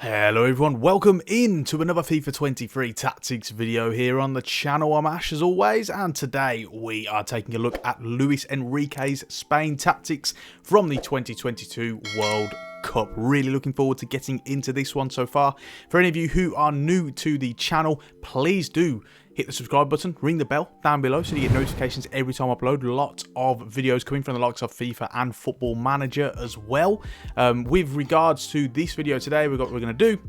Hello everyone, welcome in to another FIFA 23 Tactics video here on the channel. I'm Ash as always, and today we are taking a look at Luis Enrique's Spain tactics from the 2022 World Cup. Really looking forward to getting into this one so far. For any of you who are new to the channel, please do hit the subscribe button, ring the bell down below so you get notifications every time I upload. Lots of videos coming from the likes of FIFA and Football Manager as well. With regards to this video today, what we're going to do,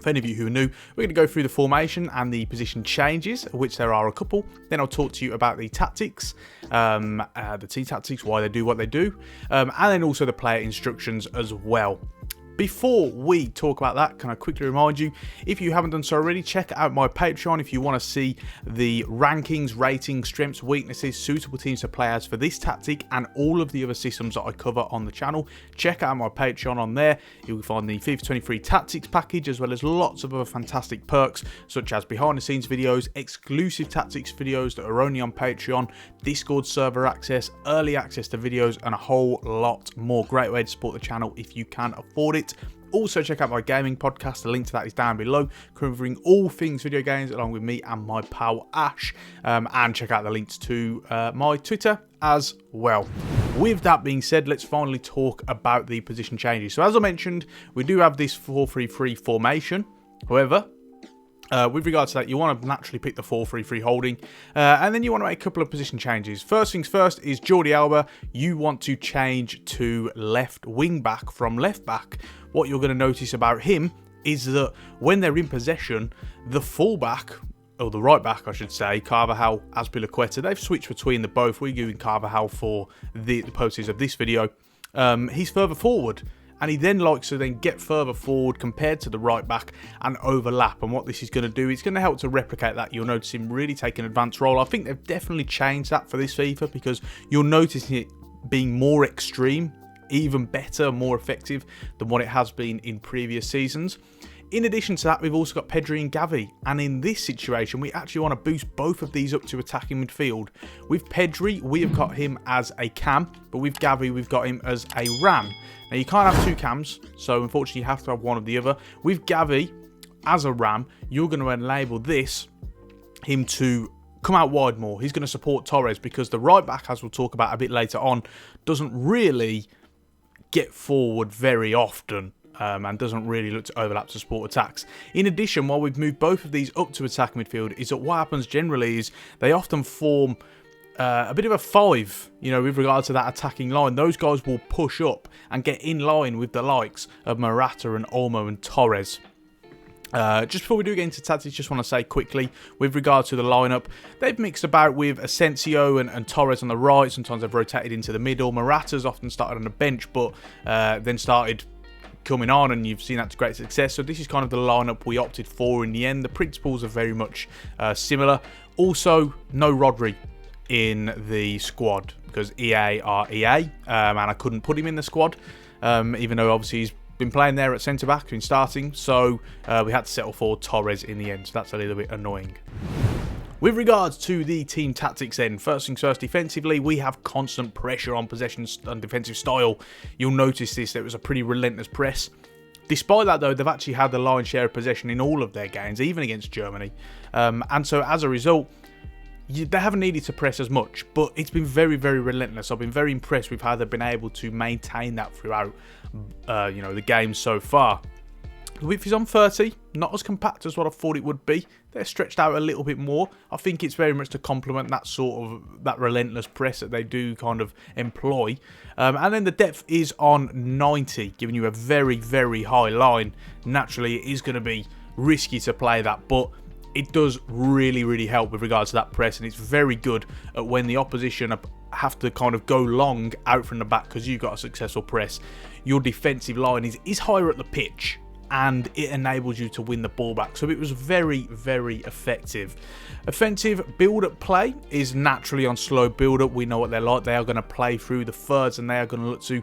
for any of you who are new, we're going to go through the formation and the position changes, which there are a couple. Then I'll talk to you about the tactics, the team tactics, why they do what they do, and then also the player instructions as well. Before we talk about that, can I quickly remind you, if you haven't done so already, check out my Patreon if you want to see the rankings, ratings, strengths, weaknesses, suitable teams to play as for this tactic and all of the other systems that I cover on the channel. Check out my Patreon on there. You'll find the FIFA 23 tactics package as well as lots of other fantastic perks such as behind the scenes videos, exclusive tactics videos that are only on Patreon, Discord server access, early access to videos and a whole lot more. Great way to support the channel if you can afford it. Also check out my gaming podcast, the link to that is down below, covering all things video games along with me and my pal Ash, and check out the links to my Twitter as well. With that being said, let's finally talk about the position changes. So as I mentioned, we do have this 4-3-3 formation. However, with regards to that, you want to naturally pick the 4-3-3 holding, and then you want to make a couple of position changes. First things first is Jordi Alba. You want to change to left wing back from left back. What you're going to notice about him is that when they're in possession, the fullback, or the right back I should say, Carvajal, Azpilicueta, they've switched between the both. We're using Carvajal for the purposes of this video. He's further forward. And he then likes to then get further forward compared to the right back and overlap. And what this is going to do, it's going to help to replicate that. You'll notice him really take an advanced role. I think they've definitely changed that for this FIFA because you'll notice it being more extreme, even better, more effective than what it has been in previous seasons. In addition to that, we've also got Pedri and Gavi, and in this situation, we actually want to boost both of these up to attacking midfield. With Pedri, we have got him as a cam, but with Gavi, we've got him as a ram. Now, you can't have two cams, so unfortunately, you have to have one or the other. With Gavi as a ram, you're going to enable him to come out wide more. He's going to support Torres because the right back, as we'll talk about a bit later on, doesn't really get forward very often. And doesn't really look to overlap to support attacks. In addition, while we've moved both of these up to attack midfield, is that what happens generally is they often form a bit of a 5, with regards to that attacking line. Those guys will push up and get in line with the likes of Morata and Olmo and Torres. Just before we do get into tactics, just want to say quickly, with regard to the lineup, they've mixed about with Asensio and Torres on the right. Sometimes they've rotated into the middle. Morata's often started on the bench, but then started coming on, and you've seen that to great success. So this is kind of the lineup we opted for in the end. The principles are very much similar. Also, no Rodri in the squad because EA are EA, and I couldn't put him in the squad, even though obviously he's been playing there at centre-back, been starting. So we had to settle for Torres in the end, so that's a little bit annoying. With regards to the team tactics then, first things first, defensively, we have constant pressure on possession and defensive style. You'll notice this, it was a pretty relentless press. Despite that though, they've actually had the lion's share of possession in all of their games, even against Germany. And so as a result, they haven't needed to press as much, but it's been very, very relentless. I've been very impressed with how they've been able to maintain that throughout the game so far. The width is on 30, not as compact as what I thought it would be. They're stretched out a little bit more. I think it's very much to complement that relentless press that they do kind of employ. And then the depth is on 90, giving you a very, very high line. Naturally, it is going to be risky to play that, but it does really, really help with regards to that press, and it's very good at when the opposition have to kind of go long out from the back because you've got a successful press. Your defensive line is higher at the pitch, and it enables you to win the ball back. So it was very, very effective. Offensive build-up play is naturally on slow build-up. We know what they're like. They are going to play through the thirds, and they are going to look to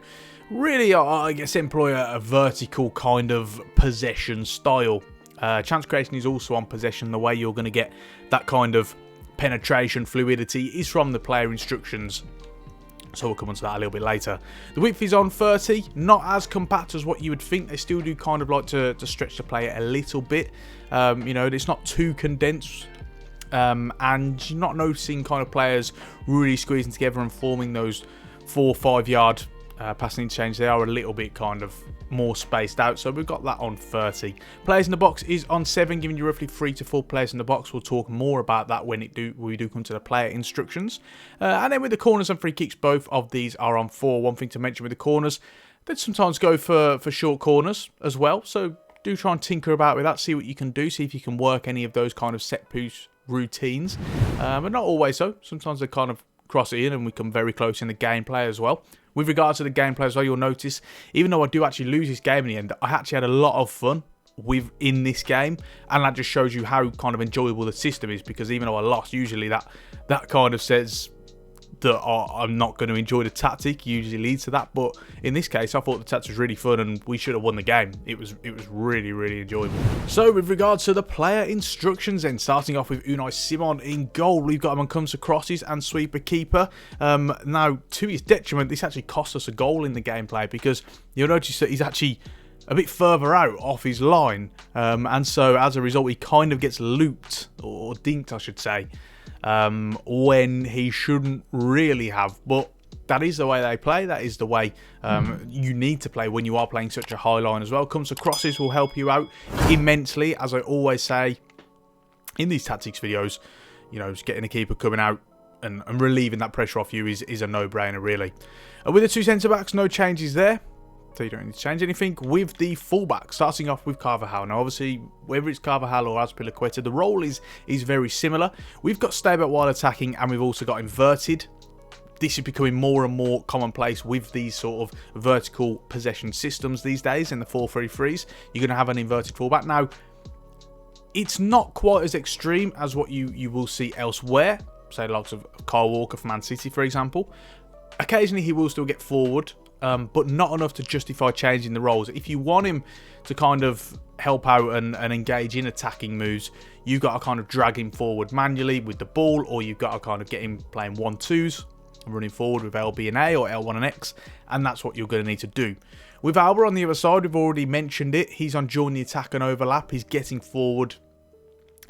really, I guess, employ a vertical kind of possession style. Chance creation is also on possession. The way you're going to get that kind of penetration, fluidity is from the player instructions. So we'll come on to that a little bit later. The width is on 30, not as compact as what you would think. They still do kind of like to stretch the player a little bit. You know, it's not too condensed. And you're not noticing kind of players really squeezing together and forming those 4 or 5 yard passing interchange. They are a little bit kind of more spaced out, so we've got that on 30. Players in the box is on 7, giving you roughly 3 to 4 players in the box. We'll talk more about that when we do come to the player instructions. And then with the corners and free kicks, both of these are on 4. One thing to mention with the corners, they sometimes go for short corners as well, so do try and tinker about with that, see what you can do, see if you can work any of those kind of set piece routines, but not always so. Sometimes they kind of cross it in and we come very close in the gameplay as well. With regards to the gameplay as well, you'll notice, even though I do actually lose this game in the end, I actually had a lot of fun in this game, and that just shows you how kind of enjoyable the system is, because even though I lost, usually that kind of says that I'm not going to enjoy the tactic, usually leads to that. But in this case, I thought the tactic was really fun and we should have won the game. It was really, really enjoyable. So with regards to the player instructions then, starting off with Unai Simon in goal, we've got him on comes to crosses and sweeper keeper. Now, to his detriment, this actually cost us a goal in the gameplay, because you'll notice that he's actually a bit further out off his line, and so as a result he kind of gets looped, or dinked I should say, when he shouldn't really have. But that is the way they play. That is the way you need to play when you are playing such a high line as well. Comes to crosses will help you out immensely. As I always say in these tactics videos, you know, just getting a keeper coming out and relieving that pressure off you is a no-brainer really. With the 2 centre-backs, no changes there. So you don't need to change anything. With the fullback, starting off with Carvajal. Now, obviously, whether it's Carvajal or Azpilicueta, the role is very similar. We've got stay back while attacking, and we've also got inverted. This is becoming more and more commonplace with these sort of vertical possession systems these days in the 4-3-3s. You're going to have an inverted fullback. Now, it's not quite as extreme as what you will see elsewhere. Say the likes of Kyle Walker from Man City, for example. Occasionally, he will still get forward, but not enough to justify changing the roles. If you want him to kind of help out and engage in attacking moves, you've got to kind of drag him forward manually with the ball, or you've got to kind of get him playing 1-2s and running forward with LB and A or L1 and X, and that's what you're going to need to do. With Alba on the other side, we've already mentioned it. He's on join the attack and overlap. He's getting forward.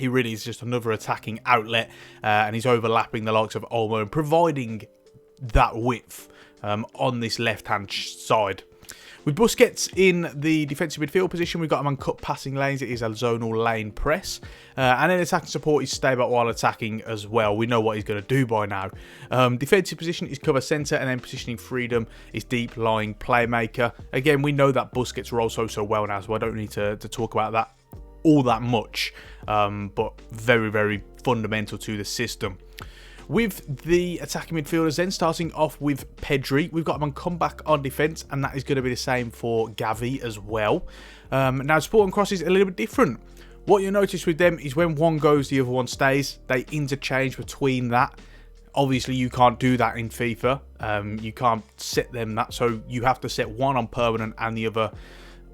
He really is just another attacking outlet, and he's overlapping the likes of Olmo and providing that width on this left-hand side. With Busquets in the defensive midfield position, we've got him on cut passing lanes. It is a zonal lane press. And then attacking support is stay back while attacking as well. We know what he's going to do by now. Defensive position is cover centre, and then positioning freedom is deep lying playmaker. Again, we know that Busquets rolls so well now, so I don't need to talk about that all that much. But very, very fundamental to the system. With the attacking midfielders then, starting off with Pedri, we've got him on comeback on defence, and that is going to be the same for Gavi as well. Now, support and cross is a little bit different. What you'll notice with them is when one goes, the other one stays. They interchange between that. Obviously, you can't do that in FIFA. You can't set them that, so you have to set one on permanent and the other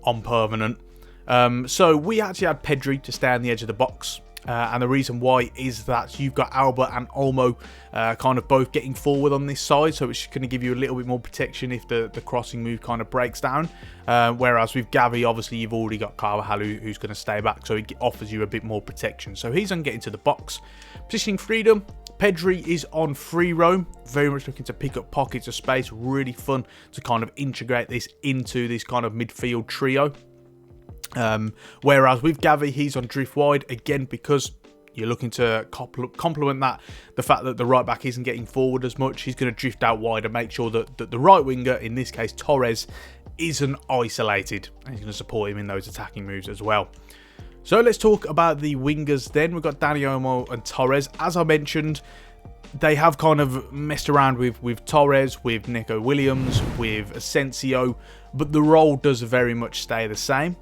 on permanent. So we actually had Pedri to stay on the edge of the box. And the reason why is that you've got Alba and Olmo kind of both getting forward on this side, so it's going to give you a little bit more protection if the crossing move kind of breaks down. Whereas with Gavi, obviously you've already got Carvajal who's going to stay back, so it offers you a bit more protection. So he's on getting to the box. Positioning freedom, Pedri is on free roam, very much looking to pick up pockets of space. Really fun to kind of integrate this into this kind of midfield trio. Whereas with Gavi, he's on drift wide, again because you're looking to complement that, the fact that the right back isn't getting forward as much. He's going to drift out wide and make sure that the right winger, in this case Torres, isn't isolated, and he's going to support him in those attacking moves as well. So let's talk about the wingers then. We've got Dani Olmo and Torres. As I mentioned, they have kind of messed around with Torres, with Nico Williams, with Asensio, but the role does very much stay the same.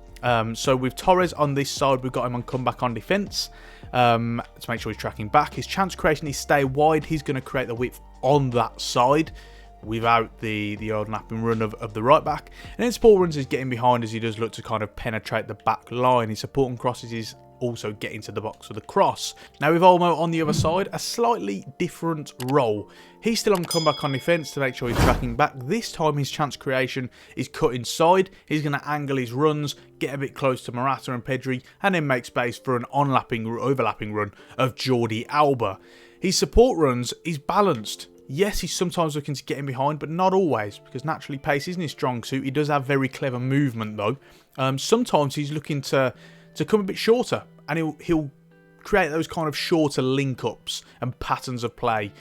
So with Torres on this side, we've got him on comeback on defence to make sure he's tracking back. His chance creation is stay wide. He's going to create the width on that side without the overlapping run of the right back. And then support runs is getting behind as he does look to kind of penetrate the back line. His support and crosses is also get into the box with a cross. Now with Olmo on the other side, a slightly different role. He's still on comeback on defence to make sure he's tracking back. This time his chance creation is cut inside. He's going to angle his runs, get a bit close to Morata and Pedri, and then make space for an overlapping run of Jordi Alba. His support runs, he's balanced. Yes, he's sometimes looking to get in behind, but not always, because naturally pace isn't his strong suit. He does have very clever movement though. Sometimes he's looking to come a bit shorter, and he'll create those kind of shorter link-ups and patterns of play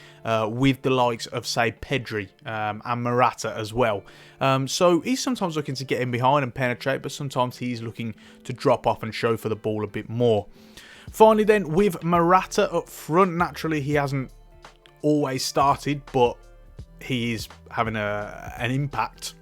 with the likes of, say, Pedri and Morata as well. So he's sometimes looking to get in behind and penetrate, but sometimes he's looking to drop off and show for the ball a bit more. Finally then, with Morata up front, naturally he hasn't always started, but he is having an impact.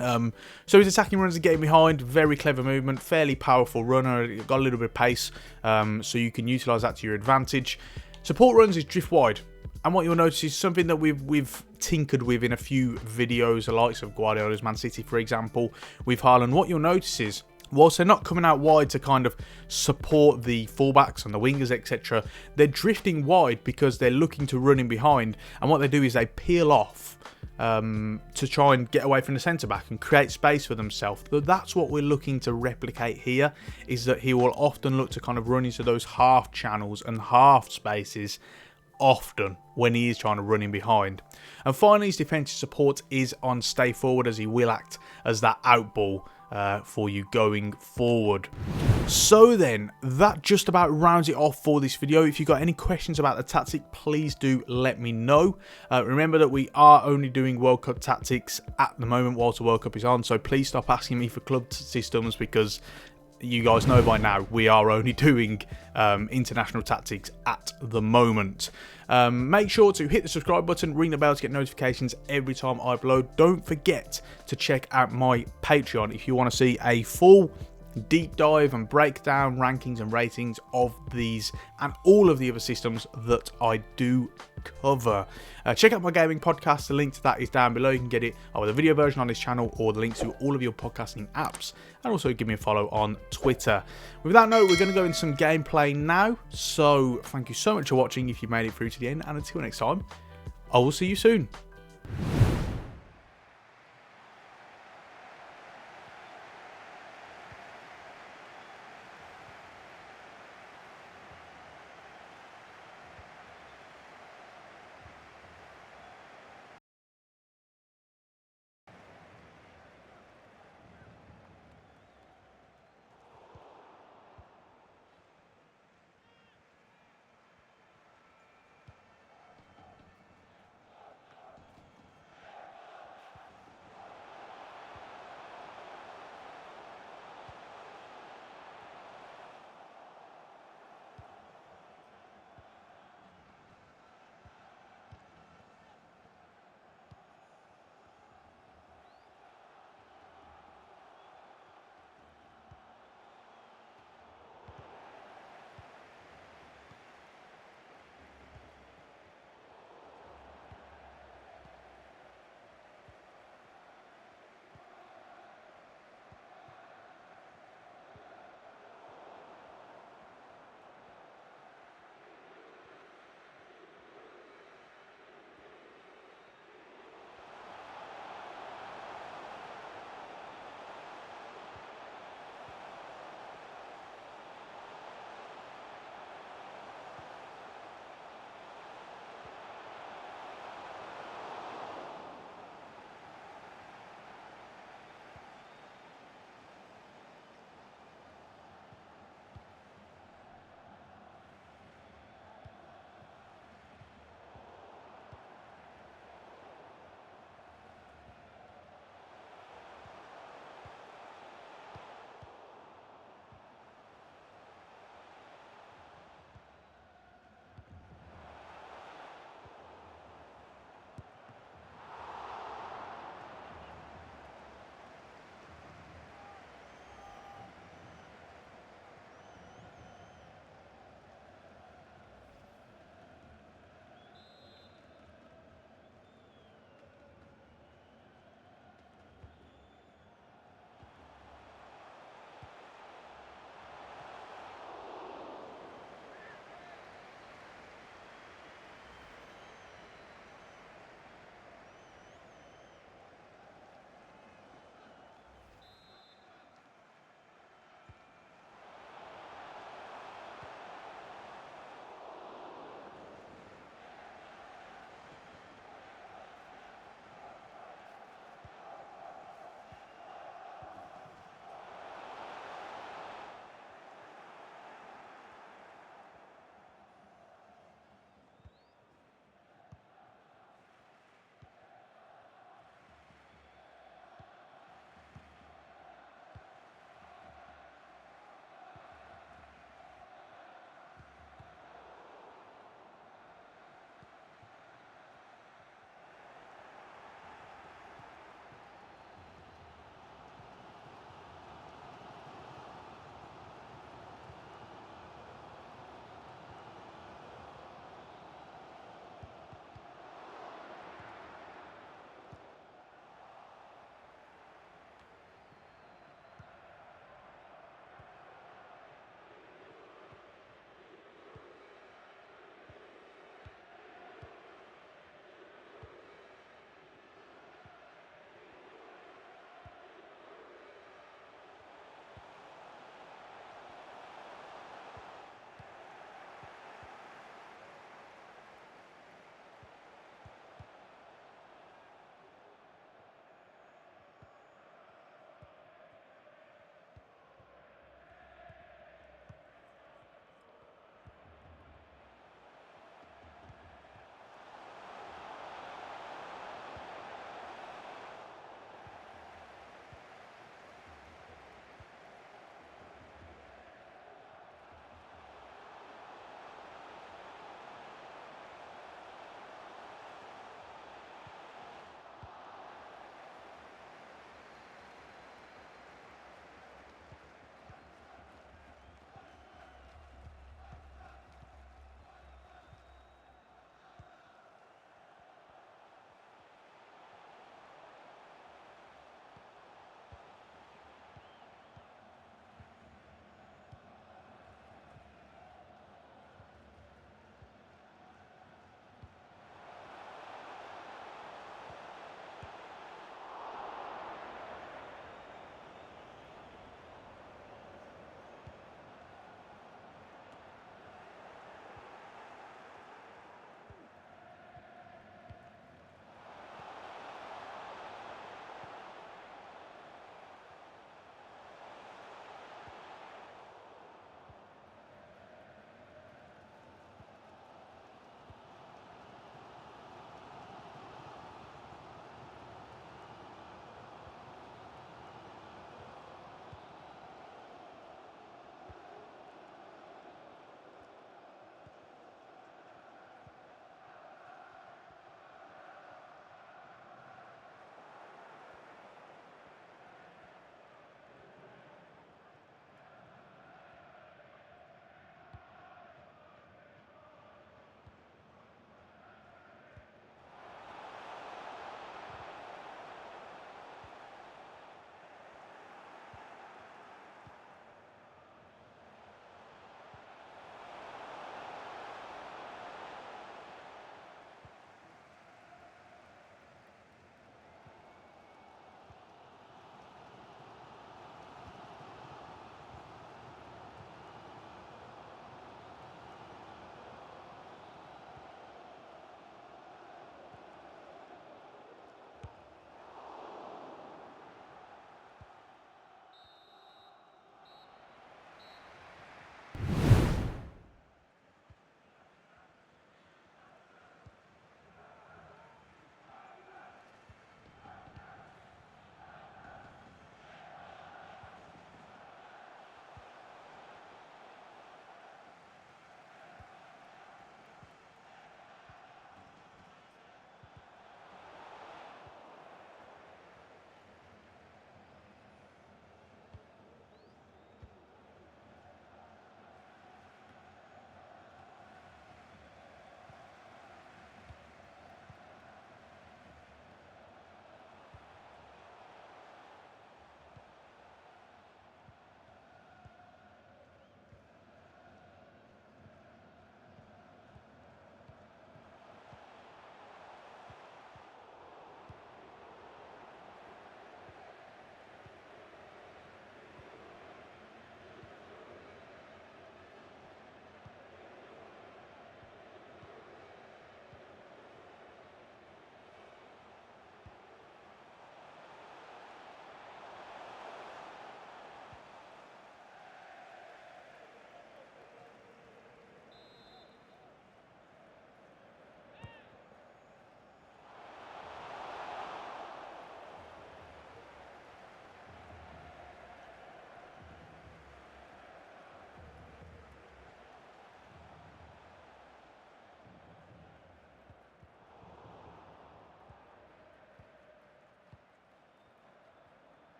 So his attacking runs are getting behind, very clever movement, fairly powerful runner, got a little bit of pace, so you can utilise that to your advantage. Support runs is drift wide, and what you'll notice is something that we've tinkered with in a few videos, the likes of Guardiola's Man City, for example, with Haaland. What you'll notice is, whilst they're not coming out wide to kind of support the fullbacks and the wingers, etc., they're drifting wide because they're looking to run in behind, and what they do is they peel off to try and get away from the centre-back and create space for themselves. But that's what we're looking to replicate here, is that he will often look to kind of run into those half channels and half spaces often when he is trying to run in behind. And finally, his defensive support is on stay forward, as he will act as that out ball for you going forward. So then, that just about rounds it off for this video. If you've got any questions about the tactic, please do let me know. Remember that we are only doing World Cup tactics at the moment whilst the World Cup is on, so please stop asking me for club systems, because you guys know by now we are only doing international tactics at the moment. Make sure to hit the subscribe button, ring the bell to get notifications every time I upload. Don't forget to check out my Patreon if you want to see a full deep dive and breakdown, rankings and ratings of these and all of the other systems that I do cover. Check out my gaming podcast. The link to that is down below. You can get it either the video version on this channel or the links to all of your podcasting apps, and also give me a follow on Twitter. With that note, we're going to go into some gameplay now, so thank you so much for watching if you made it through to the end, and until next time, I will see you soon.